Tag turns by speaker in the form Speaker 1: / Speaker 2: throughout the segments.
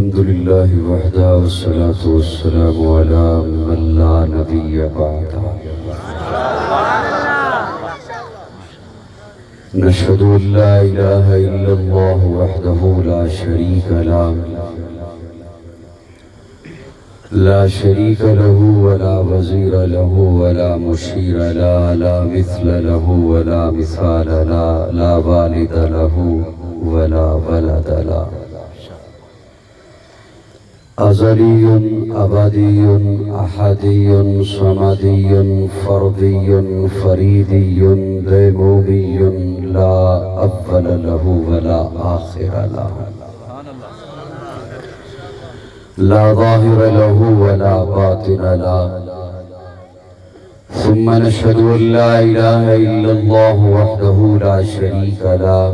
Speaker 1: الحمد لله وحده والصلاة والسلام على من لا نبي بعده نشهد أن لا إله إلا الله وحده لا شريك له لا شريك له ولا وزير له ولا مشير له لا مثل له ولا مثال له لا والد له ولا ولد له أزلي أبدي أحدي صمدي فردي فريدي ديمومي لا أول له ولا آخر له لا ظاهر له ولا باطن له ثم نشهد أن لا إله إلا الله وحده لا شريك له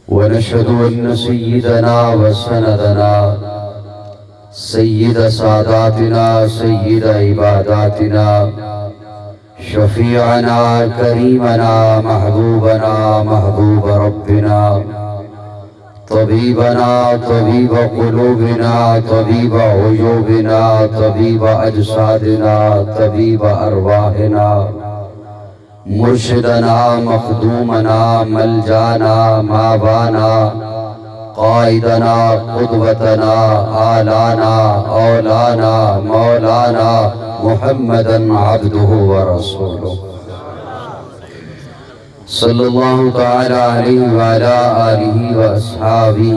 Speaker 1: ونشهد أن سيدنا وسندنا سيد ساداتنا سيد عباداتنا شفيعنا كريمنا محبوبنا محبوب ربنا طبيبنا طبيب قلوبنا طبيب عيوبنا طبيب أجسادنا طبيب أرواحنا مرشدنا مخدومنا ملجانا مابانا قائدنا قدوتنا آلانا اولانا مولانا محمدا عبده ورسوله صلی اللہ تعالی علیہ وعلا آلہ وأصحابہ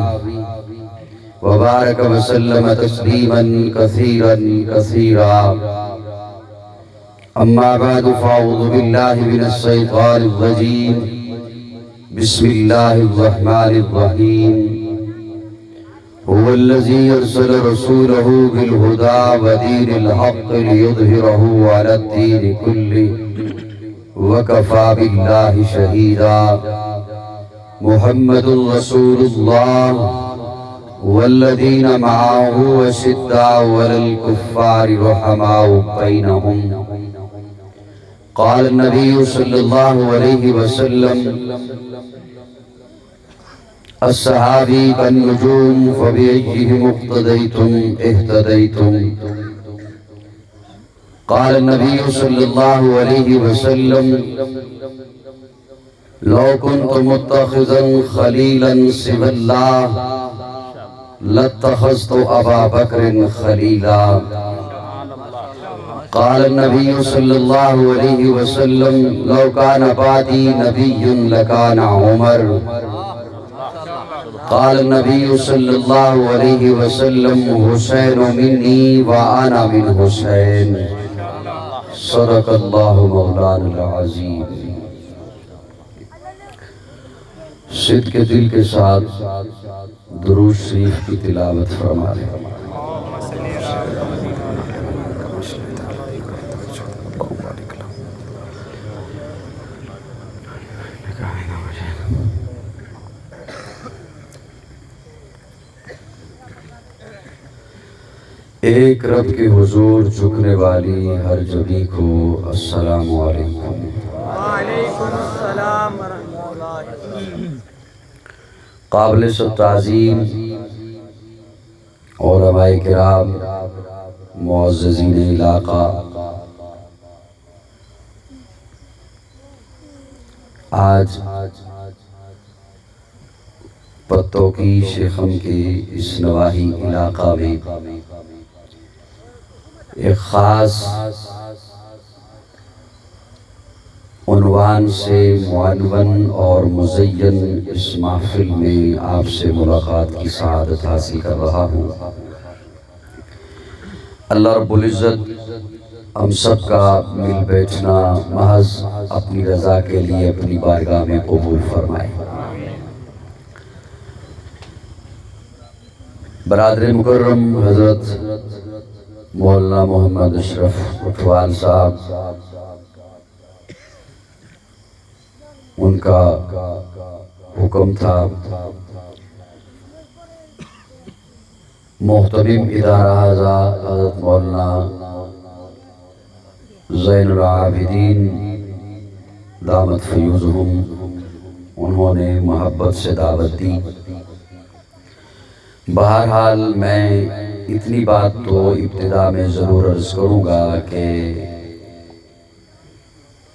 Speaker 1: وبارک وسلم تسلیما کثیرا کثیرا اما بعد فاعوذ باللہ من الشیطان الرجیم بسم اللہ الرحمن الرحیم هو الذی ارسل رسوله بالہدى ودین الحق لیظہرہ علی الدین کلہ وَكَفَى بِاللَّهِ شَهِيدًا محمد رسول اللہ والذین معاہ وشداء علی الكفار رحماء بینہم قال النبی صلی اللہ علیہ وسلم الصحابی كالنجوم فبأيهم اقتديتم اهتديتم قال النبي صلى الله عليه وسلم لو كنت متخذا خليلا سوى الله لاتخذت أبا بكر خليلا قال النبي صلى الله عليه وسلم لو كان بعدي نبي لكان عمر قال النبي صلى الله عليه وسلم حسين مني وأنا من حسين صدق اللہ مولانا العظیم صدق کے دل کے ساتھ درود شریف کی تلاوت فرما لیں ایک رب کے حضور جھکنے والی ہر جبی کو السلام علیکم
Speaker 2: وعلیکم السلام ورحمۃ اللہ۔
Speaker 1: قابل سب تعظیم علماء کرام معززین علاقہ، آج پتوں کی شیخم کے اس نواحی علاقہ میں ایک خاص عنوان سے معنون اور مزین اس محفل میں آپ سے ملاقات کی سعادت حاصل کر رہا ہوں۔ اللہ رب العزت ہم سب کا مل بیٹھنا محض اپنی رضا کے لیے اپنی بارگاہ میں قبول فرمائے۔ برادر مکرم حضرت مولانا محمد اشرف اٹھوال صاحب، ان کا حکم تھا محترم ادارہ حضرت مولانا زین العابدین دامت فیوزہم، انہوں نے محبت سے دعوت دی بہرحال میں اتنی بات تو ابتدا میں ضرور عرض کروں گا کہ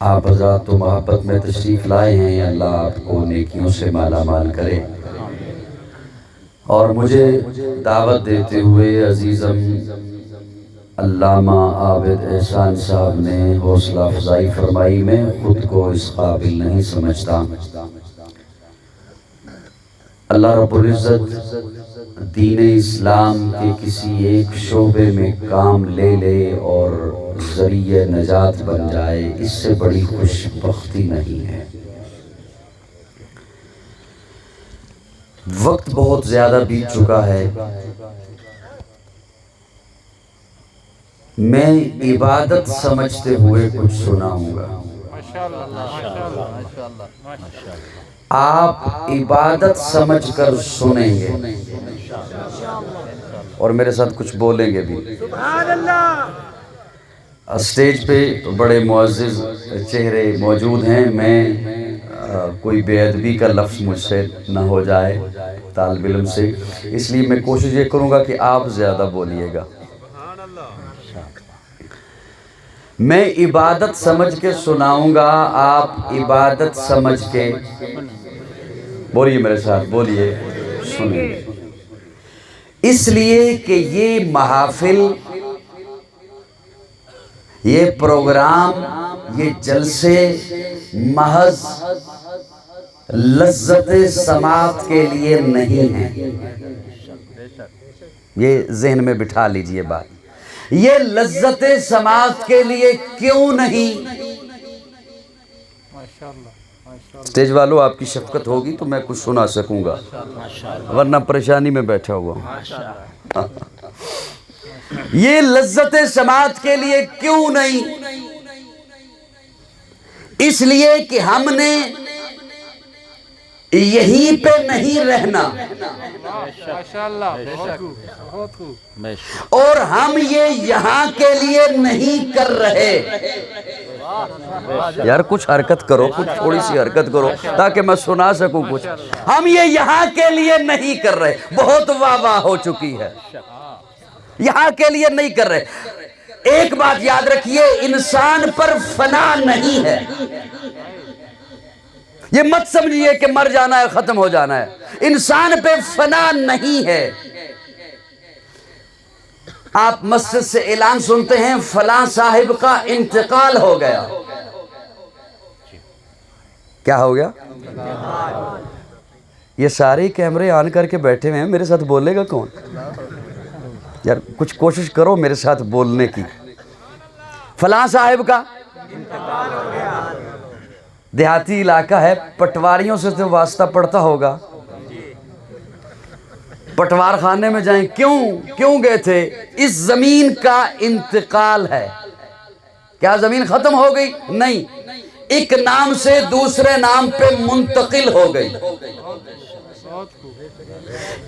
Speaker 1: آپ حضرات تو محبت میں تشریف لائے ہیں، اللہ آپ کو نیکیوں سے مالا مال کرے۔ اور مجھے دعوت دیتے ہوئے عزیزم علامہ عابد احسان صاحب نے حوصلہ افزائی فرمائی، میں خود کو اس قابل نہیں سمجھتا۔ اللہ رب العزت دین اسلام کے کسی ایک شعبے میں کام لے لے اور ذریعہ نجات بن جائے، اس سے بڑی خوش بختی نہیں ہے۔ وقت بہت زیادہ بیت چکا ہے، میں عبادت سمجھتے ہوئے کچھ سناؤں گا، آپ عبادت سمجھ کر سنیں گے اور میرے ساتھ کچھ بولیں گے بھی۔
Speaker 2: سبحان اللہ۔
Speaker 1: اسٹیج پہ بڑے معزز چہرے موجود ہیں، میں کوئی بے ادبی کا لفظ مجھ سے نہ ہو جائے طالب علم سے، اس لیے میں کوشش یہ کروں گا کہ آپ زیادہ بولیے گا۔ میں عبادت سمجھ کے سناؤں گا، آپ عبادت سمجھ کے بولیے، میرے ساتھ بولیے، سنیں۔ اس لیے کہ یہ محافل، یہ پروگرام، یہ جلسے محض لذت سماعت کے لیے نہیں ہیں، یہ ذہن میں بٹھا لیجئے بات۔ یہ لذت سماعت کے لیے کیوں نہیں؟ اسٹیج والوں آپ کی شفقت ہوگی تو میں کچھ سنا سکوں گا، ورنہ پریشانی میں بیٹھا ہوا ہوں۔ یہ لذت سماعت کے لیے کیوں نہیں؟ اس لیے کہ ہم نے یہیں پہ نہیں رہنا، اور ہم یہ یہاں کے لیے نہیں کر رہے۔ یار کچھ حرکت کرو، کچھ تھوڑی سی حرکت کرو تاکہ میں سنا سکوں کچھ۔ ہم یہ یہاں کے لیے نہیں کر رہے، بہت واہ واہ ہو چکی ہے، یہاں کے لیے نہیں کر رہے۔ ایک بات یاد رکھیے، انسان پر فنا نہیں ہے۔ یہ مت سمجھیے کہ مر جانا ہے، ختم ہو جانا ہے، انسان پہ فنا نہیں ہے۔ آپ مسجد سے اعلان سنتے ہیں فلاں صاحب کا انتقال ہو گیا، کیا ہو گیا؟ یہ سارے کیمرے آن کر کے بیٹھے ہوئے ہیں، میرے ساتھ بولے گا کون؟ یار کچھ کوشش کرو میرے ساتھ بولنے کی۔ فلاں صاحب کا انتقال ہو گیا۔ دیہاتی علاقہ ہے، پٹواریوں سے تو واسطہ پڑتا ہوگا، پٹوار خانے میں جائیں، کیوں گئے تھے؟ اس زمین کا انتقال ہے۔ کیا زمین ختم ہو گئی؟ نہیں، ایک نام سے دوسرے نام پہ منتقل ہو گئی۔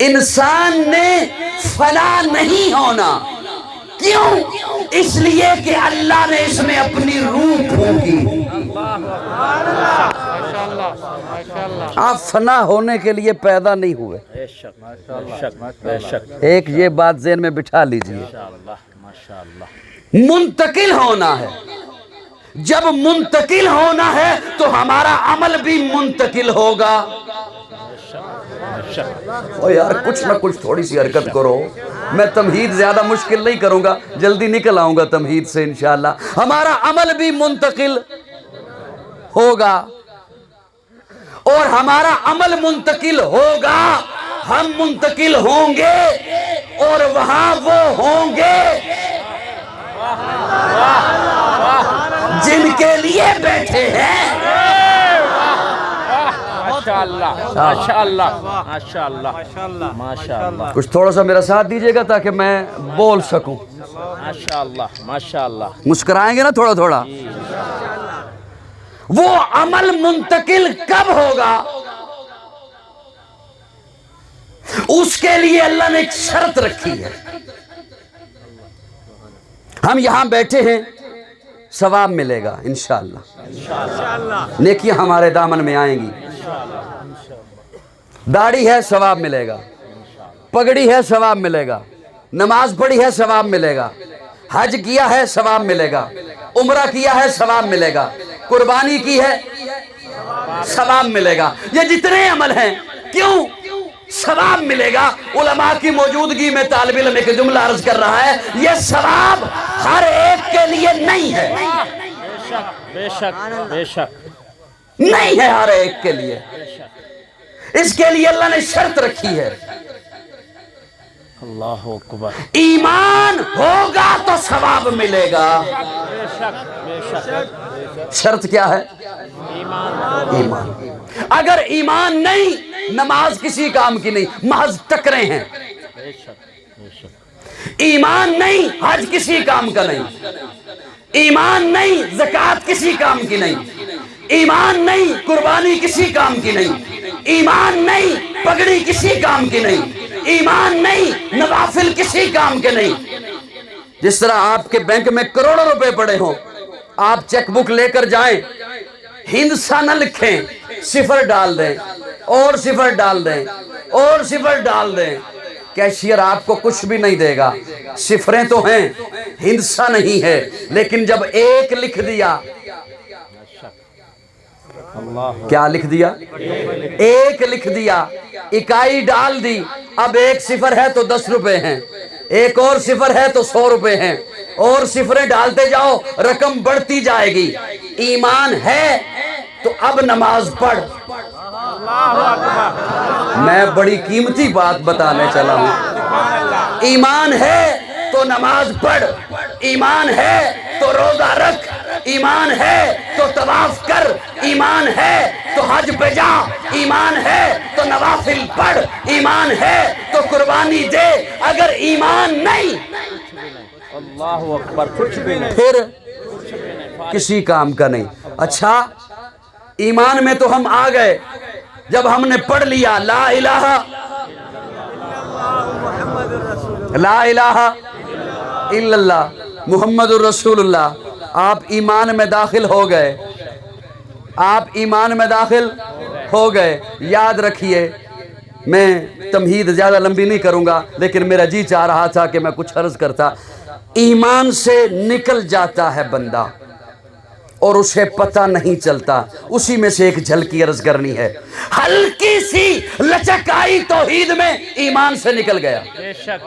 Speaker 1: انسان نے فنا نہیں ہونا، کیوں؟ اس لیے کہ اللہ نے اس میں اپنی روح پھونکی۔ آپ فنا ہونے کے لیے پیدا نہیں ہوئے، ایک یہ بات ذہن میں بٹھا لیجئے۔ منتقل ہونا ہے، جب منتقل ہونا ہے تو ہمارا عمل بھی منتقل ہوگا۔ او یار کچھ نہ کچھ تھوڑی سی حرکت کرو، میں تمہید زیادہ مشکل نہیں کروں گا، جلدی نکل آؤں گا تمہید سے انشاءاللہ۔ ہمارا عمل بھی منتقل ہوگا، اور ہمارا عمل منتقل ہوگا، ہم منتقل ہوں گے، اور وہاں وہ ہوں گے جن کے لیے بیٹھے ہیں۔ کچھ تھوڑا سا میرا ساتھ دیجئے گا تاکہ میں بول سکوں۔ مسکرائیں گے نا تھوڑا تھوڑا؟ وہ عمل منتقل کب ہوگا؟ اس کے لیے اللہ نے ایک شرط رکھی ہے۔ ہم یہاں بیٹھے ہیں، ثواب ملے گا انشاءاللہ، نیکیاں ہمارے دامن میں آئیں گی۔ داڑھی ہے، ثواب ملے گا۔ پگڑی ہے ثواب ملے گا، نماز پڑھی ہے ثواب ملے گا، حج کیا ہے ثواب ملے گا، عمرہ کیا ہے ثواب ملے گا، قربانی کی ہے ثواب ملے گا۔ یہ جتنے عمل ہیں کیوں ثواب ملے گا؟ علماء کی موجودگی میں طالب علم ایک جملہ عرض کر رہا ہے، یہ ثواب ہر ایک کے لیے نہیں ہے،
Speaker 3: بے شک بے شک
Speaker 1: نہیں ہے ہر ایک کے لیے۔ اس کے لیے اللہ نے شرط رکھی ہے،
Speaker 3: اللہ اکبر،
Speaker 1: ایمان ہوگا تو ثواب ملے گا۔
Speaker 3: بے شک بے شک،
Speaker 1: شرط کیا ہے؟ ایمان۔ اگر ایمان نہیں، نماز کسی کام کی نہیں، محض ٹکرے ہیں۔
Speaker 3: بے شک بے شک،
Speaker 1: ایمان نہیں، حج کسی کام کا نہیں، ایمان نہیں، زکوٰۃ کسی کام کی نہیں، ایمان نہیں، قربانی کسی کام کی نہیں، ایمان نہیں، پگڑی کسی کام کی نہیں، ایمان نہیں، نوافل کسی کام کے نہیں۔ جس طرح آپ کے بینک میں کروڑوں روپے پڑے ہوں، آپ چیک بک لے کر جائیں، ہندسہ نہ لکھیں، صفر ڈال دیں اور صفر ڈال دیں اور صفر ڈال دیں، کیشیئر آپ کو کچھ بھی نہیں دے گا۔ صفریں تو ہیں، ہندسہ نہیں ہے، لیکن جب ایک لکھ دیا، کیا لکھ دیا؟ ایک لکھ دیا، اکائی ڈال دی، اب ایک صفر ہے تو 10 روپے ہیں، ایک اور صفر ہے تو 100 روپے ہیں، اور صفریں ڈالتے جاؤ، رقم بڑھتی جائے گی۔ ایمان ہے تو اب نماز پڑھ۔ میں بڑی قیمتی بات بتانے چلا ہوں۔ ایمان ہے تو نماز پڑھ، ایمان ہے تو روزہ رکھ، ایمان ہے تو طواف کر، ایمان ہے تو حج پہ جا، ایمان ہے تو نوافل پڑھ، ایمان ہے تو قربانی دے۔ اگر ایمان نہیں،
Speaker 3: اللہ اکبر، کچھ بھی نہیں،
Speaker 1: پھر کسی کام کا نہیں۔ اچھا، ایمان میں تو ہم آ گئے جب ہم نے پڑھ لیا لا الہ لا الہ الا اللہ محمد الرسول اللہ، آپ ایمان میں داخل ہو گئے، آپ ایمان میں داخل ہو گئے۔ یاد رکھیے، میں تمہید زیادہ لمبی نہیں کروں گا، لیکن میرا جی چاہ رہا تھا کہ میں کچھ عرض کرتا۔ ایمان سے نکل جاتا ہے بندہ اور اسے پتہ نہیں چلتا، اسی میں سے ایک جھلکی عرض کرنی ہے۔ ہلکی سی لچک آئی توحید میں، ایمان سے نکل گیا۔
Speaker 3: بے شک،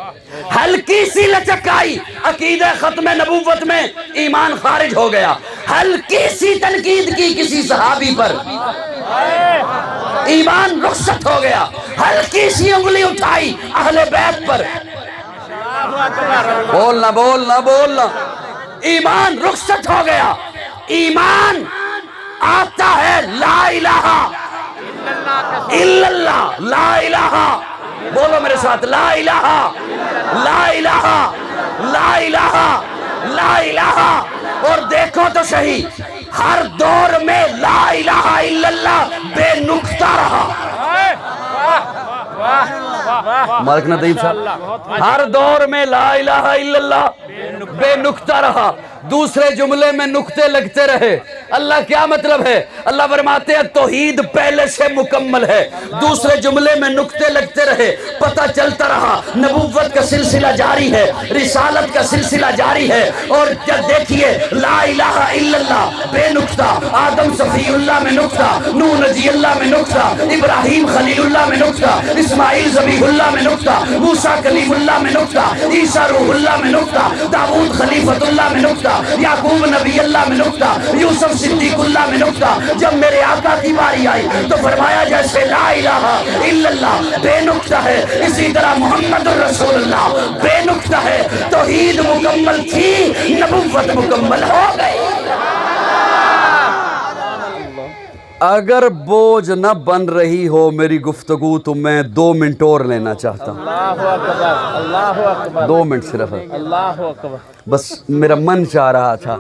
Speaker 1: ہلکی سی لچک آئی عقیدہ ختم نبوت میں، ایمان خارج ہو گیا۔ ہلکی سی تنقید کی کسی صحابی پر، ایمان رخصت ہو گیا۔ ہلکی سی انگلی اٹھائی اہل بیت پر، بولنا بولنا بولنا، ایمان رخصت ہو گیا۔ ایمان آتا ہے لا الہ الا اللہ، لا الہ، بولو میرے ساتھ، لا الہ لا الہ لا الہ لا الہ۔ اور دیکھو تو صحیح، ہر دور میں لا الہ الا اللہ بے نقطہ رہا۔ مالک ندیم صاحب، ہر دور میں لا الہ الا اللہ بے نقطہ رہا۔ دوسرے جملے میں نقطے لگتے رہے۔ اللہ کیا مطلب ہے؟ اللہ فرماتے ہیں توحید پہلے سے مکمل ہے، دوسرے جملے میں نقطے لگتے رہے، پتہ چلتا رہا نبوت کا سلسلہ جاری ہے، رسالت کا سلسلہ جاری ہے۔ اور جب دیکھیے لا الہ الا اللہ بے نقطہ، آدم صفی اللہ میں نقطہ، نوح نجی اللہ میں نقطہ، ابراہیم خلیل اللہ میں نقطہ، اسماعیل ذبیح اللہ میں نقطہ، موسیٰ کلیم اللہ میں نقطہ، عیسیٰ روح اللہ میں نقطہ، داؤد خلیفۃ اللہ میں نقطہ، یعقوب نبی اللہ میں نقطہ، یوسف صدیق اللہ میں نقطہ۔ جب میرے آقا کی باری آئی تو فرمایا جیسے لا الہ الا اللہ بے نقطہ ہے، اسی طرح محمد الرسول اللہ بے نقطہ ہے۔ توحید مکمل تھی، نبوت مکمل ہو گئی۔ اگر بوجھ نہ بن رہی ہو میری گفتگو تو میں 2 منٹ اور لینا چاہتا ہوں،
Speaker 3: اللہ اکبر، اللہ اکبر،
Speaker 1: 2 منٹ صرف،
Speaker 3: اللہ اکبر،
Speaker 1: بس میرا من چاہ رہا تھا۔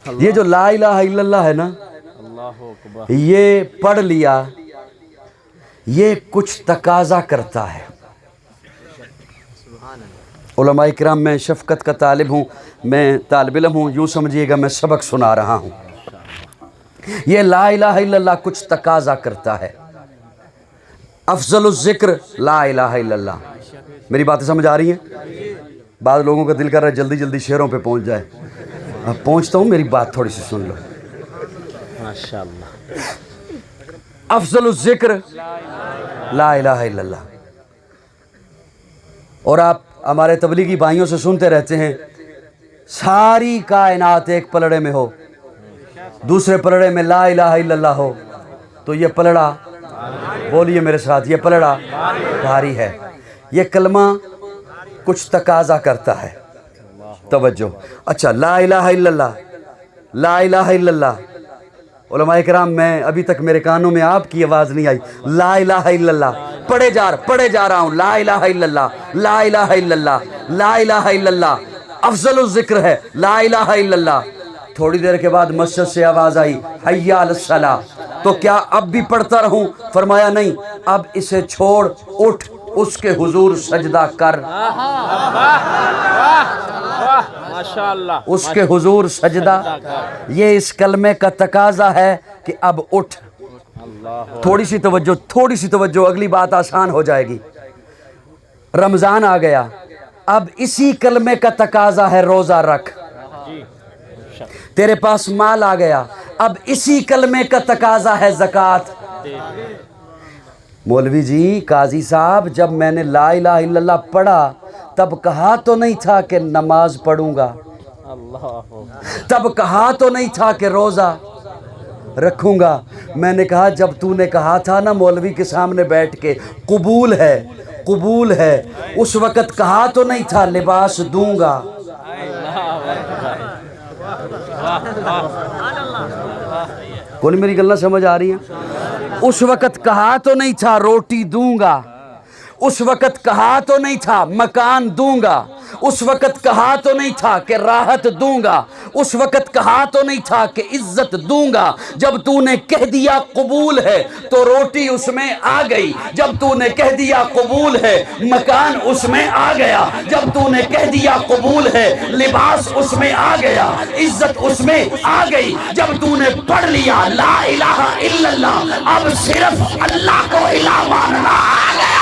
Speaker 1: یہ جو لا الہ الا اللہ ہے نا،
Speaker 3: اللہ اکبر،
Speaker 1: یہ پڑھ لیا، یہ کچھ تقاضا کرتا ہے۔ علماء کرام، میں شفقت کا طالب ہوں، میں طالب علم ہوں، یوں سمجھیے گا میں سبق سنا رہا ہوں۔ یہ لا الہ الا اللہ کچھ تقاضا کرتا ہے۔ افضل الذکر لا الہ الا اللہ. میری باتیں سمجھ آ رہی ہیں؟ بعض لوگوں کا دل کر رہا ہے جلدی جلدی شعروں پہ پہنچ جائے. اب پہنچتا ہوں، میری بات تھوڑی سی سن لو.
Speaker 3: ماشاءاللہ.
Speaker 1: افضل الذکر لا الہ الا اللہ. اور آپ ہمارے تبلیغی بھائیوں سے سنتے رہتے ہیں ساری کائنات ایک پلڑے میں ہو، دوسرے پلڑے میں لا الہ الا اللہ ہو، تو یہ پلڑا، بولیے میرے ساتھ، یہ پلڑا بھاری ہے. یہ کلمہ کچھ تقاضا کرتا ہے. توجہ. اچھا، لا الہ الا اللہ، لا الہ الا اللہ. علماء کرام، میں ابھی تک میرے کانوں میں آپ کی آواز نہیں آئی. لا الہ الا اللہ پڑھے جا رہا ہوں. لا الہ الا اللہ، لا الہ الا اللہ، لا الہ الا اللہ. افضل الذکر ہے لا الہ الا اللہ. تھوڑی دیر کے بعد مسجد سے آواز آئی حی علی الصلاۃ. تو کیا اب بھی پڑھتا رہوں؟ فرمایا نہیں، اب اسے چھوڑ، اٹھ، اس کے حضور سجدہ کر.
Speaker 3: ماشاءاللہ.
Speaker 1: اس کے حضور سجدہ. یہ اس کلمے کا تقاضا ہے کہ اب اٹھ. تھوڑی سی توجہ، اگلی بات آسان ہو جائے گی. رمضان آ گیا، اب اسی کلمے کا تقاضا ہے روزہ رکھ. تیرے پاس مال آ گیا، اب اسی کلمے کا تقاضا ہے زکوٰۃ. مولوی جی، قاضی صاحب، جب میں نے لا الہ الا اللہ پڑھا تب کہا تو نہیں تھا کہ نماز پڑھوں گا، تب کہا تو نہیں تھا کہ روزہ رکھوں گا. میں نے کہا جب تو نے کہا تھا نا مولوی کے سامنے بیٹھ کے قبول ہے، قبول ہے، اس وقت کہا تو نہیں تھا لباس دوں گا. کون میری گلہ سمجھ آ رہی ہے؟ اس وقت کہا تو نہیں تھا روٹی دوں گا، اس وقت کہا تو نہیں تھا مکان دوں گا، اس وقت کہا تو نہیں تھا کہ راحت دوں گا، اس وقت کہا تو نہیں تھا کہ عزت دوں گا. جب تو نے کہہ دیا قبول ہے تو روٹی اس میں آ گئی. جب تو نے کہہ دیا قبول ہے مکان اس میں آ گیا. جب تو نے کہہ دیا قبول ہے لباس اس میں آ گیا، عزت اس میں آ گئی. جب تو نے پڑھ لیا لا الہ الا اللہ، اب صرف اللہ کو الہ ماننا آ گیا.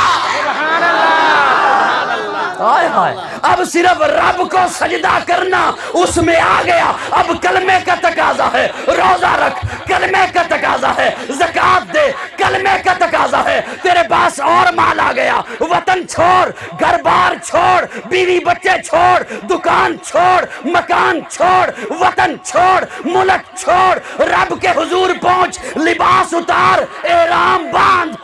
Speaker 1: اب صرف رب کو سجدہ کرنا اس میں آ گیا. اب کلمے کا تقاضا ہے روزہ رکھ، کلمے کا تقاضا ہے زکوٰۃ دے، کلمے کا تقاضا ہے. تیرے پاس اور مال آ گیا، وطن چھوڑ، گھر بار چھوڑ، بیوی بچے چھوڑ، دکان چھوڑ، مکان چھوڑ، وطن چھوڑ، ملک چھوڑ، رب کے حضور پہنچ، لباس اتار، احرام باندھ.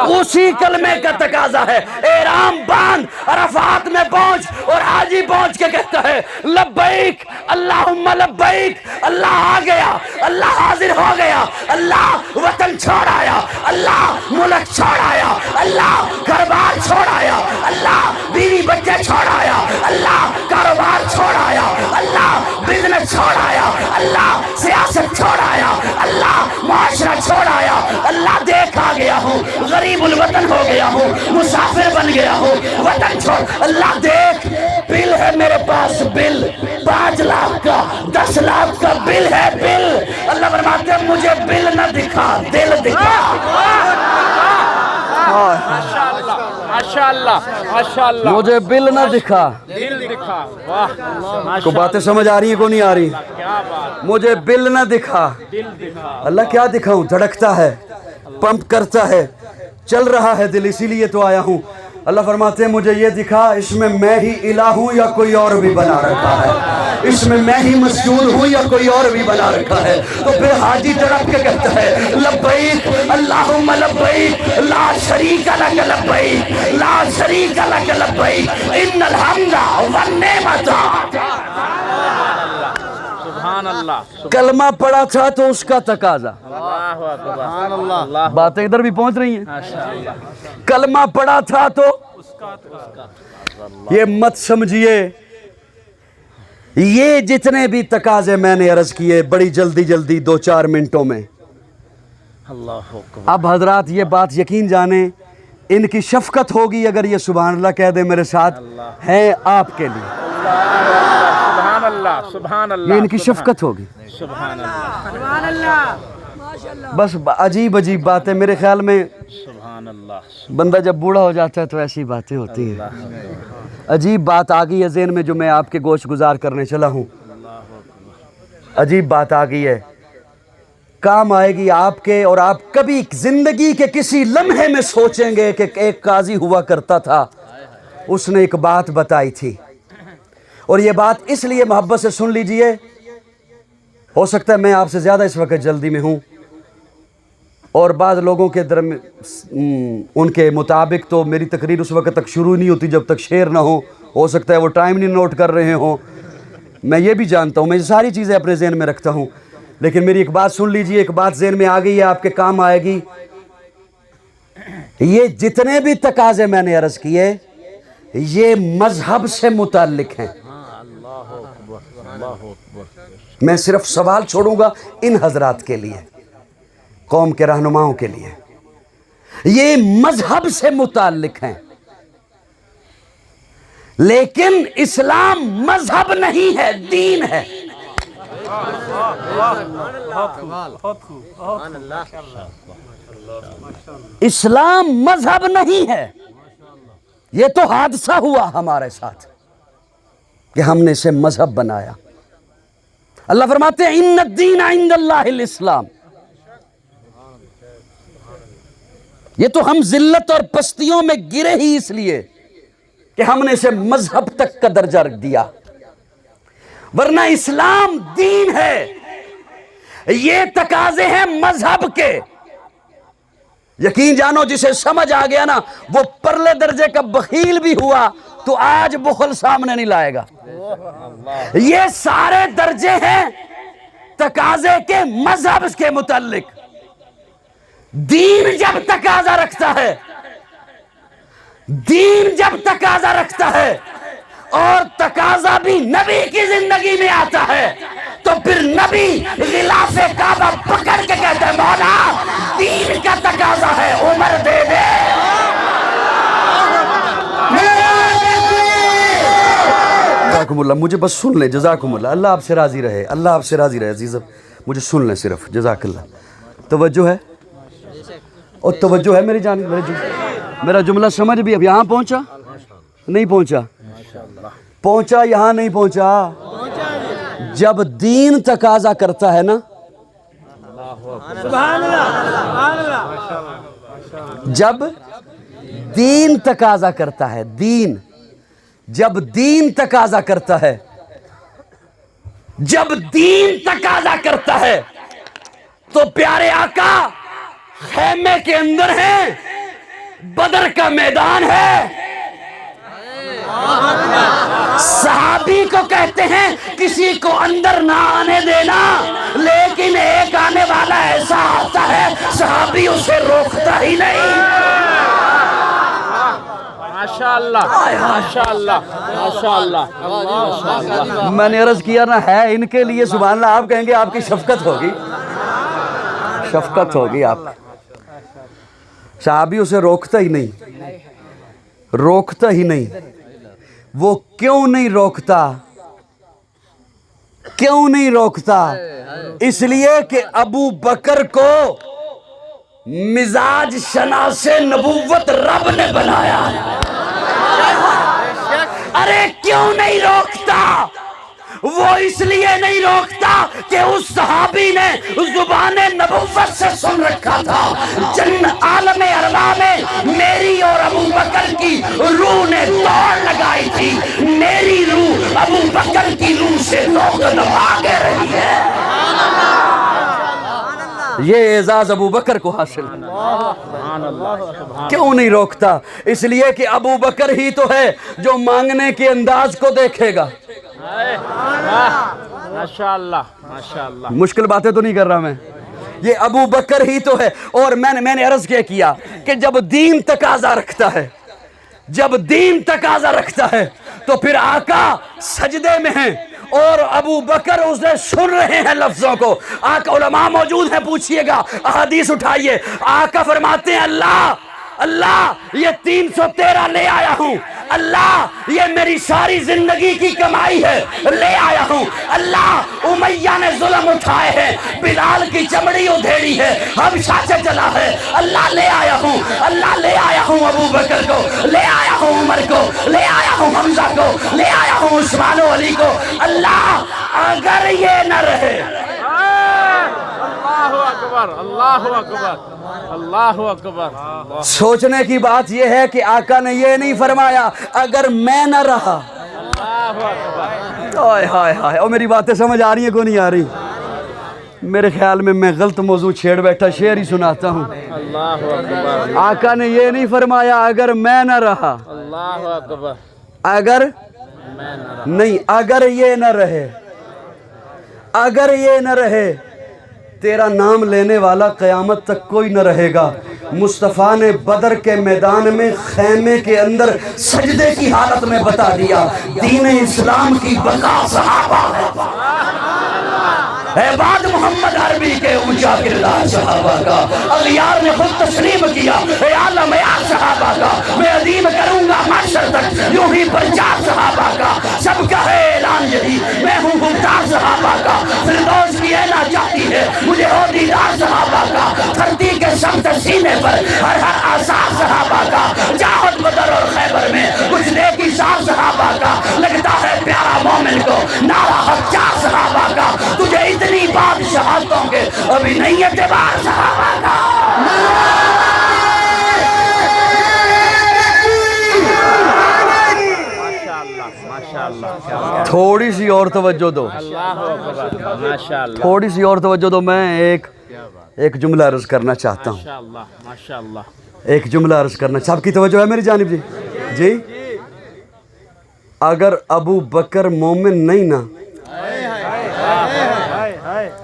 Speaker 1: اسی کلمے کا تقاضا ہے احرام باندھ، عرفات میں پہنچ اور حاجی پہنچ کے کہتا ہے لبیک اللہم لبیک. اللہ آ گیا، اللہ حاضر ہو گیا، اللہ وطن چھوڑ آیا، اللہ ملک چھوڑ آیا، اللہ گھر بار چھوڑ آیا، اللہ بیوی بچے چھوڑ آیا، اللہ کاروبار چھوڑ آیا، اللہ بزنس چھوڑ آیا، اللہ سیاست چھوڑ آیا، اللہ معاشرہ چھوڑ آیا. اللہ دیکھ آ گیا ہوں، غریب الوطن ہو گیا ہوں، مسافر بن گیا ہوں، وطن چھوڑ. اللہ دیکھ، بل ہے میرے پاس، بل 5 لاکھ کا، 10 لاکھ کا بل ہے، بل. اللہ فرماتے ہیں مجھے بل نہ دکھا، دل دکھا.
Speaker 3: ماشاءاللہ ماشاءاللہ.
Speaker 1: مجھے بل نہ دکھا،
Speaker 3: دل دکھا. واہ
Speaker 1: کو باتیں سمجھ آ رہی ہیں کو نہیں آ رہی؟
Speaker 3: کیا بات.
Speaker 1: مجھے بل نہ دکھا.
Speaker 3: دل دکھا.
Speaker 1: اللہ کیا دکھاؤں؟ دھڑکتا ہے، پمپ کرتا ہے، چل رہا ہے دل، اسی لیے تو آیا ہوں. اللہ فرماتے ہیں مجھے یہ دکھا اس میں میں ہی الہ ہوں یا کوئی اور بھی بنا رکھا ہے، اس میں میں ہی مسجود ہوں یا کوئی اور بھی بنا رکھا ہے. تو پھر حاجی تڑپ کے کہتا ہے لبیک اللہم لبیک لا شریک لک لبیک لا شریک لک لبیک ان الحمد والنعمت.
Speaker 3: سبحان اللہ.
Speaker 1: کلمہ پڑھا تھا تو اس کا تقاضا.
Speaker 3: اللہ اکبر. سبحان اللہ.
Speaker 1: باتیں ادھر بھی پہنچ رہی ہیں.
Speaker 3: ماشاءاللہ.
Speaker 1: کلمہ پڑھا تھا تو یہ مت سمجھیے یہ جتنے بھی تقاضے میں نے عرض کیے بڑی جلدی 2-4 منٹوں میں.
Speaker 3: اللہ اکبر.
Speaker 1: اب حضرات یہ بات یقین جانیں، ان کی شفقت ہوگی اگر یہ سبحان اللہ کہہ دے میرے ساتھ، ہے آپ کے لیے.
Speaker 3: سبحان اللہ. سبحان اللہ.
Speaker 1: یہ ان کی شفقت ہوگی.
Speaker 3: سبحان اللہ.
Speaker 4: بس عجیب عجیب باتیں میرے خیال میں
Speaker 3: سبحان اللہ
Speaker 4: بندہ جب بوڑھا ہو جاتا ہے تو ایسی باتیں ہوتی ہیں. عجیب بات آ گئی ہے ذہن میں جو میں آپ کے گوش گزار کرنے چلا ہوں. عجیب بات آ گئی ہے, کام آئے گی آپ کے, اور آپ کبھی زندگی کے کسی لمحے میں سوچیں گے کہ ایک قاضی ہوا کرتا تھا, اس نے ایک بات بتائی تھی, اور یہ بات اس لیے محبت سے سن لیجئے. ہو سکتا ہے میں آپ سے زیادہ اس وقت جلدی میں ہوں, اور بعض لوگوں کے ان کے مطابق تو میری تقریر اس وقت تک شروع نہیں ہوتی جب تک شعر نہ ہو سکتا ہے وہ ٹائم نہیں نوٹ کر رہے ہوں, میں یہ بھی جانتا ہوں, میں یہ ساری چیزیں اپنے ذہن میں رکھتا ہوں, لیکن میری ایک بات سن لیجئے, ایک بات ذہن میں آ گئی ہے, آپ کے کام آئے گی. یہ جتنے بھی تقاضے میں نے عرض کیے یہ مذہب سے متعلق ہیں. میں صرف سوال چھوڑوں گا ان حضرات کے لیے, قوم کے رہنماؤں کے لیے, یہ مذہب سے متعلق ہیں, لیکن اسلام مذہب نہیں ہے, دین ہے. اسلام مذہب نہیں ہے. یہ تو حادثہ ہوا ہمارے ساتھ کہ ہم نے اسے مذہب بنایا. اللہ فرماتے ہیں ان الدین عند اللہ الاسلام. یہ تو ہم ذلت اور پستیوں میں گرے ہی اس لیے کہ ہم نے اسے مذہب تک کا درجہ رکھ دیا, ورنہ اسلام دین ہے. یہ تقاضے ہیں مذہب کے. یقین جانو جسے سمجھ آ گیا نا وہ پرلے درجے کا بخیل بھی ہوا تو آج بخل سامنے نہیں لائے گا. یہ سارے درجے ہیں تقاضے کے مذہب کے متعلق. دین جب تقاضا رکھتا ہے, دین جب تقاضا رکھتا ہے اور تقاضا بھی نبی کی زندگی میں آتا ہے تو پھر نبی غلاف کعبہ پکڑ کے کہتے ہیں مولا دین کا تقاضا ہے عمر دے دے. جزاکم اللہ, مجھے بس سن لیں, جزاکم اللہ, اللہ آپ سے راضی رہے, اللہ آپ سے راضی رہے. عزیزم مجھے سن لیں صرف, جزاک اللہ. توجہ ہے اور توجہ ہے میری جانب. میرا جملہ سمجھ بھی اب یہاں پہنچا نہیں پہنچا؟ پہنچا یہاں نہیں پہنچا. جب دین تقاضا کرتا ہے نا, جب دین تقاضا کرتا ہے, دین جب دین تقاضا کرتا ہے, جب دین تقاضا کرتا ہے تو پیارے آقا خیمے کے اندر ہیں, بدر کا میدان ہے. صحابی کو کہتے ہیں کسی کو اندر نہ آنے دینا, لیکن ایک آنے والا ایسا آتا ہے صحابی اسے روکتا ہی نہیں.
Speaker 3: ماشاءاللہ ماشاءاللہ ماشاءاللہ.
Speaker 4: میں نے عرض کیا نا ہے ان کے لیے سبحان اللہ, آپ کہیں گے آپ کی شفقت ہوگی, شفقت ہوگی آپ. صحابی اسے روکتا ہی نہیں, روکتا ہی نہیں. وہ کیوں نہیں روکتا؟ کیوں نہیں روکتا؟ اس لیے کہ ابو بکر کو مزاج شناس نبوت رب نے بنایا. ارے کیوں نہیں روکتا؟ وہ اس لیے نہیں روکتا کہ اس صحابی نے زبان نبوت سے سن رکھا تھا جن عالم ارواح میں میری اور ابو بکر کی روح نے دوڑ لگائی تھی, میری روح ابو بکر کی روح سے دو قدم آگے رہی ہے. یہ اعزاز ابو بکر کو حاصل. کیوں نہیں روکتا؟ اس لیے کہ ابو بکر ہی تو ہے جو مانگنے کے انداز کو دیکھے گا.
Speaker 3: ماشاءاللہ ماشاءاللہ.
Speaker 4: مشکل باتیں تو نہیں کر رہا میں, یہ ابو بکر ہی تو ہے. اور میں نے عرض کیا کہ جب دین تقاضا رکھتا ہے, جب دین تقاضا رکھتا ہے تو پھر آقا سجدے میں ہیں اور ابو بکر اسے سن رہے ہیں لفظوں کو. آقا علماء موجود ہیں, پوچھئے گا, احادیث اٹھائیے. آقا فرماتے ہیں اللہ اللہ یہ 313 لے آیا ہوں, اللہ یہ میری ساری زندگی کی کمائی ہے، لے آیا ہوں۔ اللہ امیہ نے ظلم اٹھائے ہیں، بلال کی چمڑی ادھیڑی ہے، حبشہ سے چلا ہے، اللہ لے آیا ہوں، اللہ لے آیا ہوں ابو بکر کو، لے آیا ہوں عمر کو، لے آیا ہوں حمزہ کو، لے آیا ہوں عثمان و علی کو۔ اللہ اگر یہ نہ رہے،
Speaker 3: اللہ اکبر، اللہ اکبر، اللہ اکبر۔
Speaker 4: سوچنے کی بات یہ ہے کہ آقا نے یہ نہیں فرمایا اگر میں نہ رہا۔ ہائے ہائے ہائے، اور میری باتیں سمجھ آ رہی ہیں کو نہیں آ رہی؟ میرے خیال میں غلط موضوع چھیڑ بیٹھا، شعر ہی سناتا ہوں۔
Speaker 3: اللہ اکبر،
Speaker 4: آقا نے یہ نہیں فرمایا اگر میں نہ رہا،
Speaker 3: اللہ اکبر،
Speaker 4: اگر نہیں، اگر یہ نہ رہے، اگر یہ نہ رہے تیرا نام لینے والا قیامت تک کوئی نہ رہے گا۔ مصطفیٰ نے بدر کے میدان میں خیمے کے اندر سجدے کی حالت میں بتا دیا دین اسلام کی بقا صحابہ ہے۔ عباد محمد عربی کے اونچا کردار صحابہ کا، اغیار نے خود تسلیم کیا اے عالم یا صحابہ کا، میں عظیم کروں گا محشر تک یوں ہی پرچار صحابہ کا، سب کا ہے اعلان یہی میں ہوں مختار صحابہ کا، فردوس کی اعلیٰ چاہتی ہے مجھے ہو دیدار صحابہ کا، دھرتی کے سمت سینے پر ہر آثار صحابہ کا، جاہد بدر اور خیبر میں کچھ نیکی سار صحابہ کا، لگتا ہے پیارا مومن کو نعرہ حق چار صحابہ کا، تجھے اتنی بادشاہتوں کے ابھی نہیں اعتبار صحابہ کا۔ تھوڑی سی اور توجہ دو،
Speaker 3: اللہ اکبر، ماشاءاللہ،
Speaker 4: تھوڑی سی اور توجہ دو، میں ایک جملہ عرض کرنا چاہتا ہوں،
Speaker 3: ماشاءاللہ، ماشاءاللہ۔
Speaker 4: ایک جملہ عرض کرنا، سب کی توجہ ہے میری جانب؟ جی اگر ابو بکر مومن نہیں نا،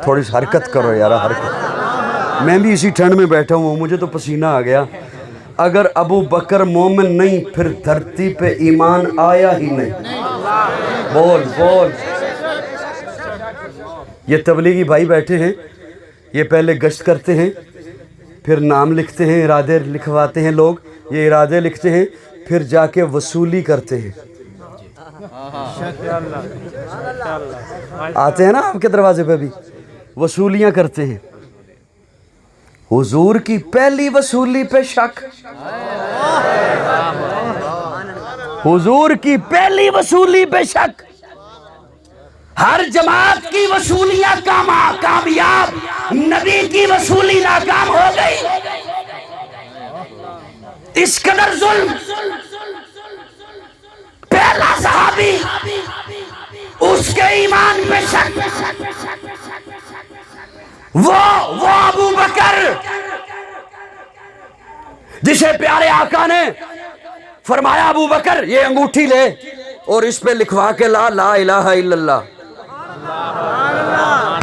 Speaker 4: تھوڑی سی حرکت کرو یار، حرکت، میں بھی اسی ٹھنڈ میں بیٹھا ہوں، مجھے تو پسینہ آ گیا۔ اگر ابو بکر مومن نہیں پھر دھرتی پہ ایمان آیا ہی نہیں۔ بول بول، یہ تبلیغی بھائی بیٹھے ہیں، یہ پہلے گشت کرتے ہیں، پھر نام لکھتے ہیں، ارادے لکھواتے ہیں، لوگ یہ ارادے لکھتے ہیں، پھر جا کے وصولی کرتے ہیں، آتے ہیں نا آپ کے دروازے پہ بھی وصولیاں کرتے ہیں۔ حضور کی پہلی وصولی پہ شک، حضور کی پہلی وصولی پہ شک، ہر جماعت کی وصولیاں کامیاب، نبی کی وصولی ناکام ہو گئی۔ اس قدر ظلم، پہلا صحابی اس کے ایمان پہ شک، وہ ابو بکر جسے پیارے آقا نے فرمایا ابو بکر یہ انگوٹھی لے اور اس پہ لکھوا کے لا لا الہ الا اللہ۔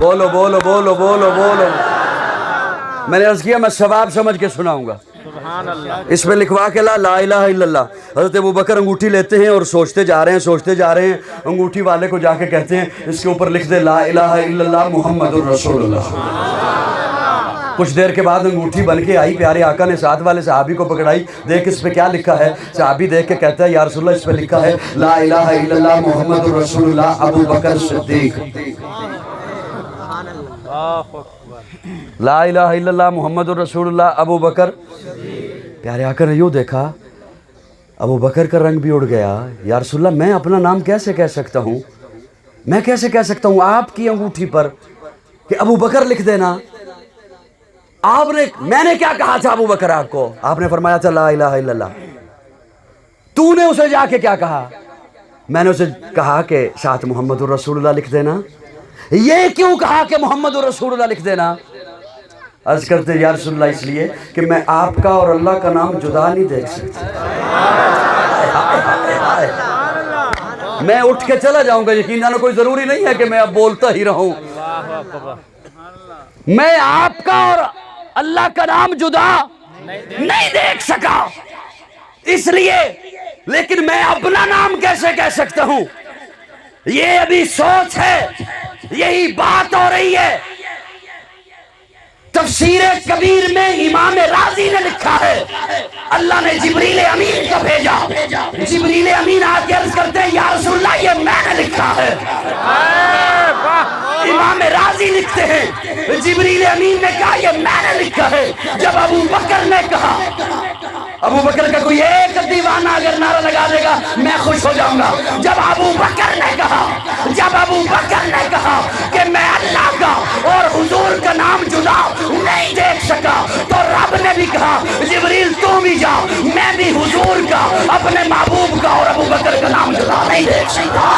Speaker 4: بولو بولو بولو بولو بولو، میں نے عرض کیا میں ثواب سمجھ کے سناؤں گا، اس پہ لکھوا کے لا لا الہ الا اللہ۔ حضرت ابو بکر انگوٹھی لیتے ہیں اور سوچتے جا رہے ہیں، سوچتے جا رہے ہیں، انگوٹھی والے کو جا کے کہتے ہیں اس کے اوپر لکھ دے لا الہ الا اللہ محمد الرسول اللہ۔ کچھ دیر کے بعد انگوٹھی بن کے آئی، پیارے آقا نے ساتھ والے صحابی کو پکڑائی، دیکھ اس پہ کیا لکھا ہے۔ صحابی دیکھ کے کہتا ہے یا رسول اللہ اس پہ لکھا ہے لا الہ الا اللہ محمد الرسول اللہ ابو بکر صدیق۔ لا الہ الا اللہ محمد الرسول اللہ ابو بکر۔ پیارے آقا نے یوں دیکھا، ابو بکر کا رنگ بھی اڑ گیا۔ یا رسول اللہ میں اپنا نام کیسے کہہ سکتا ہوں، میں کیسے کہہ سکتا ہوں آپ کی انگوٹھی پر کہ ابو بکر لکھ دینا؟ آپ نے، میں نے کیا کہا تھا ابو بکر آپ کو؟ آپ نے فرمایا تھا لا الہ الا اللہ۔ تو نے اسے جا کے کیا کہا؟ میں نے اسے کہا کہ ساتھ محمد الرسول اللہ لکھ دینا۔ یہ کیوں کہا کہ محمد الرسول اللہ لکھ دینا؟ عرض کرتے یا رسول اللہ اس لیے کہ میں آپ کا اور اللہ کا نام جدا نہیں دیکھ سکتا، میں اٹھ کے چلا جاؤں گا، یقین جانو کوئی ضروری نہیں ہے کہ میں اب بولتا ہی رہوں۔ میں آپ کا اور اللہ کا نام جدا نہیں دیکھ سکا، اس لیے، لیکن میں اپنا نام کیسے کہہ سکتا ہوں؟ یہ ابھی سوچ ہے، یہی بات ہو رہی ہے۔ تفسیر کبیر میں امام رازی نے لکھا ہے اللہ نے جبریل امین کو بھیجا. جبریل امین آ کے عرض کرتے ہیں یا رسول اللہ یہ میں نے لکھا ہے. امام راضی لکھتے ہیں جبریل امین نے کہا یہ میں نے لکھا ہے. جب ابو بکر نے کہا, ابو بکر کا کوئی ایک دیوانہ اگر نعرہ لگا دے گا میں خوش ہو جاؤں گا. جب ابو بکر نے کہا کہ میں اللہ کا اور حضور کا نام جدا نہیں دیکھ سکا, تو رب نے بھی کہا جبریل تو بھی جا, میں بھی حضور کا, اپنے محبوب کا اور ابو بکر کا نام جدا نہیں دیکھ سکا.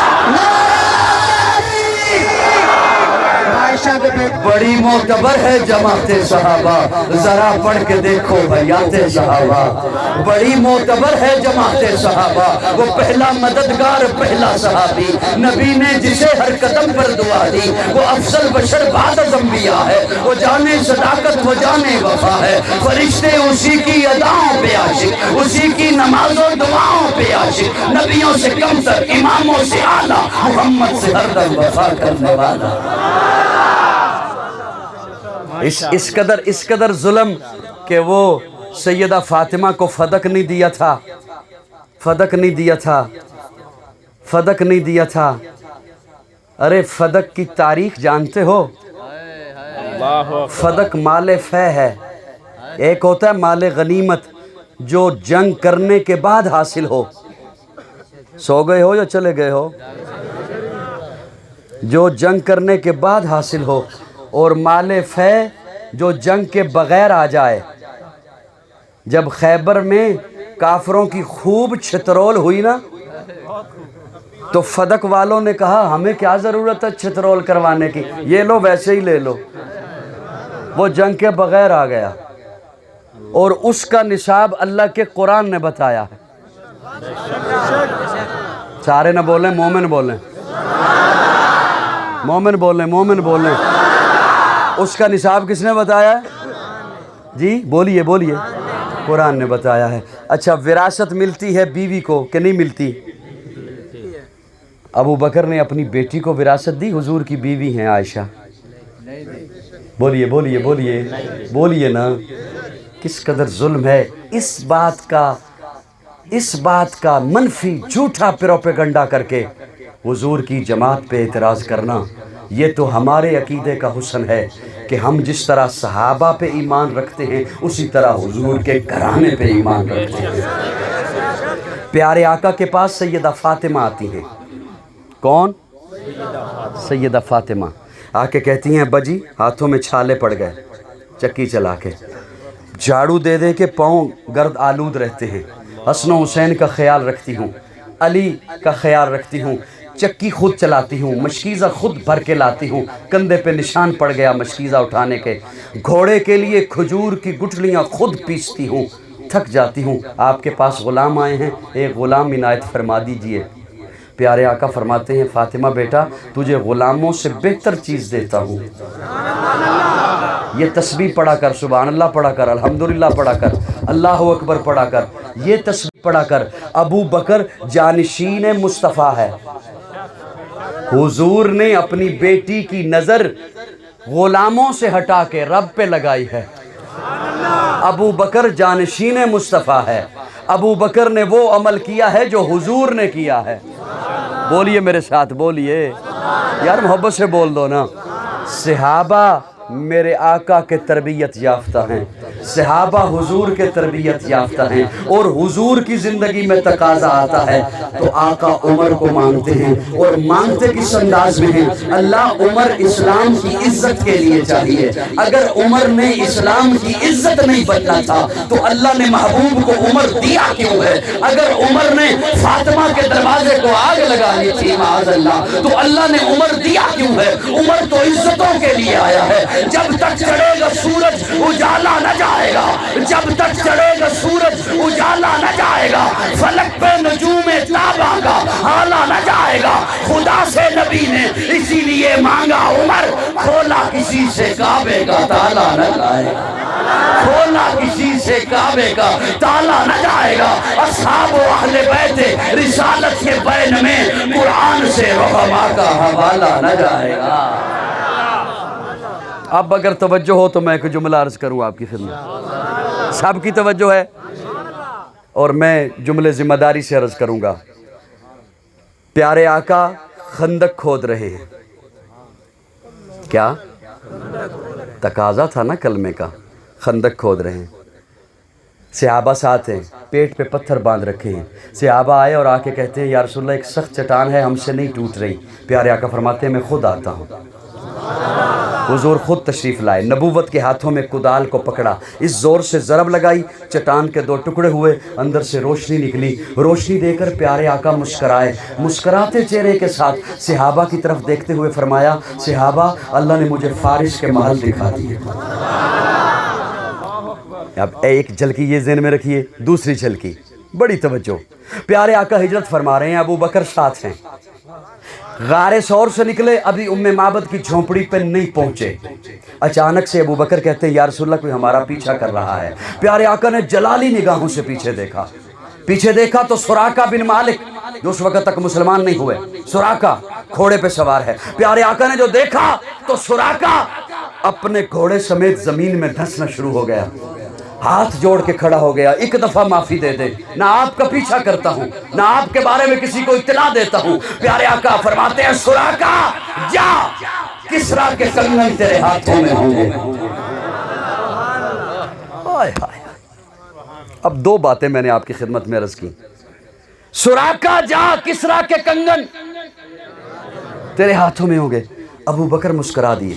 Speaker 4: بڑی معتبر ہے جماعت صحابہ, ذرا پڑھ کے دیکھو بیات صحابہ. بڑی معتبر ہے جماعت صحابہ, وہ پہلا مددگار پہلا صحابی, نبی نے جسے ہر قدم پر دعا دی, وہ افضل بشر بعد از انبیاء ہے, وہ جانے صداقت وہ جانے وفا ہے. فرشتے اسی کی اداؤں پہ عاشق, اسی کی نمازوں دعاؤں پہ عاشق, نبیوں سے کم تر اماموں سے اعلیٰ, محمد سے ہر دم وفا کرنے والا. اس قدر ظلم کہ وہ سیدہ فاطمہ کو فدق نہیں دیا تھا. ارے فدق کی تاریخ جانتے ہو؟ فدق مال فہ ہے. ایک ہوتا ہے مال غنیمت جو جنگ کرنے کے بعد حاصل ہو. سو گئے ہو یا چلے گئے ہو؟ جو جنگ کرنے کے بعد حاصل ہو, اور مال فہ جو جنگ کے بغیر آ جائے. جب خیبر میں کافروں کی خوب چھترول ہوئی نا, تو فدق والوں نے کہا ہمیں کیا ضرورت ہے چھترول کروانے کی, یہ لو ویسے ہی لے لو. وہ جنگ کے بغیر آ گیا, اور اس کا نصاب اللہ کے قرآن نے بتایا ہے. سارے نہ بولیں, مومن بولیں, مومن بولیں. اس کا نصاب کس نے بتایا ہے؟ جی بولیے, قرآن نے بتایا ہے. اچھا, وراثت ملتی ہے بیوی کو کہ نہیں ملتی؟ ابو بکر نے اپنی بیٹی کو وراثت دی, حضور کی بیوی ہیں عائشہ. بولیے نا, کس قدر ظلم ہے. اس بات کا منفی جھوٹا پروپیگنڈا کر کے حضور کی جماعت پہ اعتراض کرنا, یہ تو ہمارے عقیدے کا حسن ہے کہ ہم جس طرح صحابہ پہ ایمان رکھتے ہیں اسی طرح حضور کے گھرانے پہ ایمان رکھتے ہیں. پیارے آقا کے پاس سیدہ فاطمہ آتی ہیں. کون؟ سیدہ فاطمہ. آ کے کہتی ہیں بجی ہاتھوں میں چھالے پڑ گئے, چکی چلا کے جھاڑو دے دے کے پاؤں گرد آلود رہتے ہیں. حسن و حسین کا خیال رکھتی ہوں, علی کا خیال رکھتی ہوں, چکی خود چلاتی ہوں, مشکیزہ خود بھر کے لاتی ہوں, کندھے پہ نشان پڑ گیا مشکیزہ اٹھانے کے, گھوڑے کے لیے کھجور کی گٹھلیاں خود پیستی ہوں, تھک جاتی ہوں. آپ کے پاس غلام آئے ہیں, ایک غلام عنایت فرما دیجئے. پیارے آقا فرماتے ہیں فاطمہ بیٹا تجھے غلاموں سے بہتر چیز دیتا ہوں, یہ تسبیح پڑھا کر, سبحان اللہ پڑھا کر, الحمدللہ پڑھا کر, اللہ اکبر پڑھا کر, یہ تسبیح پڑھا کر. ابو بکر جانشین مصطفیٰ ہے. حضور نے اپنی بیٹی کی نظر غلاموں سے ہٹا کے رب پہ لگائی ہے. ابو بکر جانشین مصطفیٰ ہے. ابو بکر نے وہ عمل کیا ہے جو حضور نے کیا ہے. بولیے میرے ساتھ, بولیے یار, محبت سے بول دو نا. صحابہ میرے آقا کے تربیت یافتہ ہیں, صحابہ حضور کے تربیت یافتہ ہیں, اور حضور کی زندگی میں تقاضا آتا ہے تو آقا عمر کو مانگتے ہیں, اور مانگتے کس انداز میں ہیں؟ اللہ عمر اسلام کی عزت کے لیے چاہیے. اگر عمر نے اسلام کی عزت نہیں بننا تھا تو اللہ نے محبوب کو عمر دیا کیوں ہے؟ اگر عمر نے فاطمہ کے دروازے کو آگ لگانی تھی معاذ اللہ تو اللہ نے عمر دیا کیوں ہے؟ عمر تو عزتوں کے لیے آیا ہے. جب تک چڑھے گا سورج اجالا نہ جائے گا, جب تک چڑھے گا سورج اجالا نہ جائے گا, فلک پہ نجوم تابہ کا حالا نہ جائے گا. خدا سے نبی نے اسی لیے مانگا عمر, کھولا کسی سے کعبے کا تالا نہ جائے گا, کھولا کسی سے کعبے کا تالا نہ جائے گا. اصحاب و اہل بیت رسالت کے بین میں قرآن سے رحماء کا حوالہ نہ جائے گا. اب اگر توجہ ہو تو میں ایک جملہ عرض کروں آپ کی خدمت. سب کی توجہ ہے؟ اور میں جملے ذمہ داری سے عرض کروں گا. پیارے آقا خندق کھود رہے ہیں. کیا تقاضا تھا نا کلمے کا؟ خندق کھود رہے ہیں. صحابہ ساتھ ہیں, پیٹ پہ پتھر باندھ رکھے ہیں. صحابہ آئے اور آ کے کہتے ہیں یا رسول اللہ ایک سخت چٹان ہے, ہم سے نہیں ٹوٹ رہی. پیارے آقا فرماتے ہیں میں خود آتا ہوں. حضور خود تشریف لائے, نبوت کے ہاتھوں میں کدال کو پکڑا, اس زور سے ضرب لگائی, چٹان کے 2 ٹکڑے ہوئے, اندر سے روشنی نکلی. روشنی دے کر پیارے آقا مسکرائے. مسکراتے چہرے کے ساتھ صحابہ کی طرف دیکھتے ہوئے فرمایا صحابہ اللہ نے مجھے فارس کے محل دکھا دیے. اب ایک جھلکی یہ ذہن میں رکھیے. دوسری جھلکی بڑی توجہ. پیارے آقا ہجرت فرما رہے ہیں, ابو بکر ساتھ ہیں. غار ثور سے نکلے, ابھی ام معبد کی جھونپڑی پہ نہیں پہنچے. اچانک سے ابو بکر کہتے ہیں یا رسول اللہ کوئی ہمارا پیچھا کر رہا ہے. پیارے آقا نے جلالی نگاہوں سے پیچھے دیکھا. پیچھے دیکھا تو سراقہ بن مالک جو اس وقت تک مسلمان نہیں ہوئے, سراقہ گھوڑے پہ سوار ہے. پیارے آقا نے جو دیکھا تو سراقہ اپنے گھوڑے سمیت زمین میں دھنسنا شروع ہو گیا. ہاتھ جوڑ کے کھڑا ہو گیا, ایک دفعہ معافی دے دے, نہ آپ کا پیچھا کرتا ہوں, نہ آپ کے بارے میں کسی کو اطلاع دیتا ہوں. پیارے آقا فرماتے ہیں سراقہ جا, کسریٰ کے کنگن تیرے ہاتھوں میں ہوں گے. اب 2 باتیں میں نے آپ کی خدمت میں عرض کی. سراقہ جا, کسریٰ کے کنگن تیرے ہاتھوں میں ہوں گے. ابو بکر مسکرا دیے.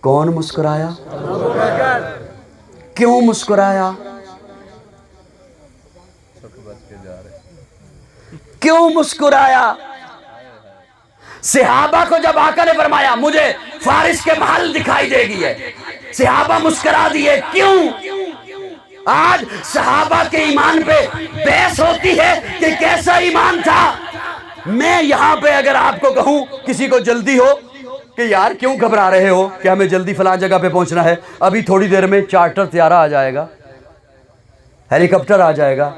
Speaker 4: کون مسکرایا؟ کیوں مسکرایا؟ کیوں مسکرایا؟ صحابہ کو جب آقا نے فرمایا مجھے فارس کے محل دکھائی دے گی ہے, صحابہ مسکرا دیے. کیوں؟ آج صحابہ کے ایمان پہ بحث ہوتی ہے کہ کیسا ایمان تھا. میں یہاں پہ اگر آپ کو کہوں کسی کو جلدی ہو کہ یار کیوں گھبرا رہے ہو کہ ہمیں جلدی فلاں جگہ پہ پہنچنا ہے, ابھی تھوڑی دیر میں چارٹر طیارہ آ جائے گا, ہیلی کاپٹر آ جائے گا.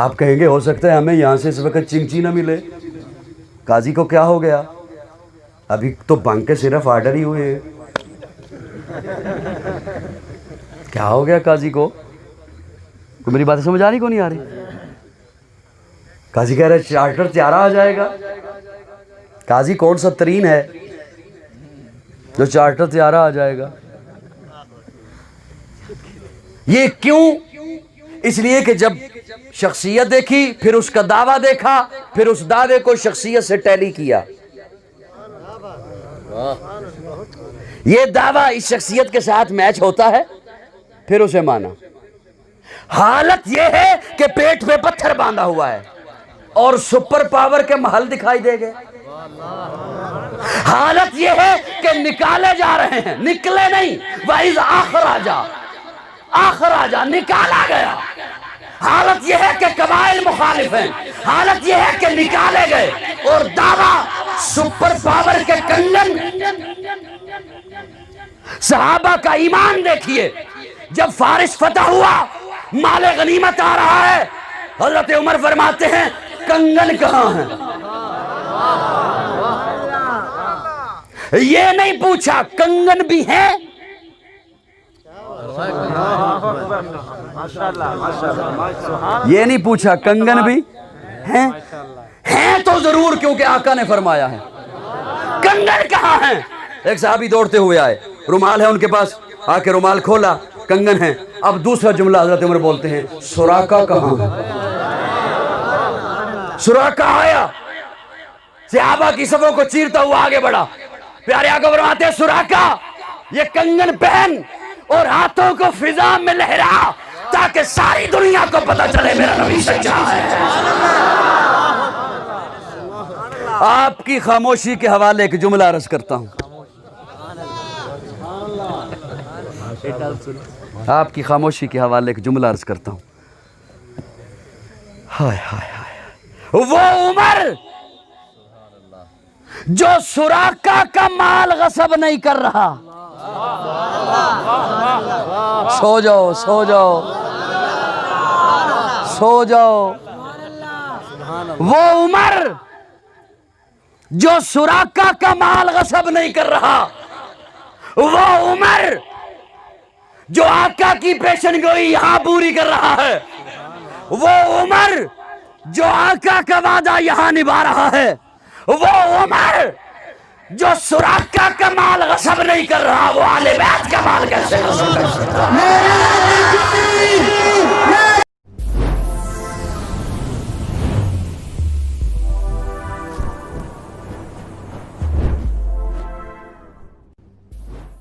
Speaker 4: آپ کہیں گے ہو سکتا ہے ہمیں یہاں سے اس وقت چنگچی نہ ملے. قاضی کو کیا ہو گیا؟ ابھی تو بنک کے صرف آرڈر ہی ہوئے. کیا ہو گیا قاضی کو؟ میری باتیں سمجھ آ رہی کو نہیں آ رہی؟ قاضی کہہ رہے چارٹر طیارہ آ جائے گا. قاضی کون سا ترین ہے جو چارٹر طیارہ آ جائے گا؟ یہ کیوں؟ اس لیے کہ جب شخصیت دیکھی, پھر اس کا دعویٰ دیکھا, پھر اس دعوے کو شخصیت سے ٹیلی کیا. یہ دعویٰ اس شخصیت کے ساتھ میچ ہوتا ہے, پھر اسے مانا. حالت یہ ہے کہ پیٹ پہ پتھر باندھا ہوا ہے اور سپر پاور کے محل دکھائی دے گئے. حالت یہ ہے کہ نکالے جا رہے ہیں, نکلے نہیں. وَإِذْ آخراجا نکالا گیا. حالت یہ ہے کہ قبائل مخالف ہیں, حالت یہ ہے کہ نکالے گئے, اور دعویٰ سپر پاور کے کنگن. صحابہ کا ایمان دیکھیے, جب فارس فتح ہوا, مال غنیمت آ رہا ہے, حضرت عمر فرماتے ہیں کنگن کہاں ہیں؟ یہ نہیں پوچھا کنگن بھی ہیں. یہ نہیں پوچھا کنگن بھی ہیں. ہیں تو ضرور, کیونکہ آقا نے فرمایا ہے. کنگن کہاں ہیں؟ ایک صحابی دوڑتے ہوئے آئے, رومال ہے ان کے پاس, آ کے رومال کھولا, کنگن ہیں. اب دوسرا جملہ حضرت عمر بولتے ہیں سراقہ کہاں ہے؟ سراقہ آیا, صحابہ کی صفوں کو چیرتا ہوا آگے بڑھا. پیارے آقا فرماتے ہیں سراقہ یہ کنگن پہن اور ہاتھوں کو فضا میں لہرا, تاکہ ساری دنیا کو پتہ چلے میرا نبی سچا ہے. آپ کی خاموشی کے حوالے ایک جملہ عرض کرتا ہوں. آپ کی خاموشی کے حوالے ایک جملہ عرض کرتا ہوں. ہائے ہائے ہائے, وہ عمر جو سراقہ کا مال غصب نہیں کر رہا. سو جاؤ سو جاؤ سو جاؤ. وہ عمر جو سراقہ کا مال غصب نہیں کر رہا, وہ عمر جو آقا کی پیشن گوئی یہاں پوری کر رہا ہے، وہ عمر جو آقا کا وعدہ یہاں نبھا رہا ہے، وہ عمر جو سراقہ کا مال غصب نہیں کر رہا، وہ آل بیت کا مال کیسے غصب کر سکتا ہے؟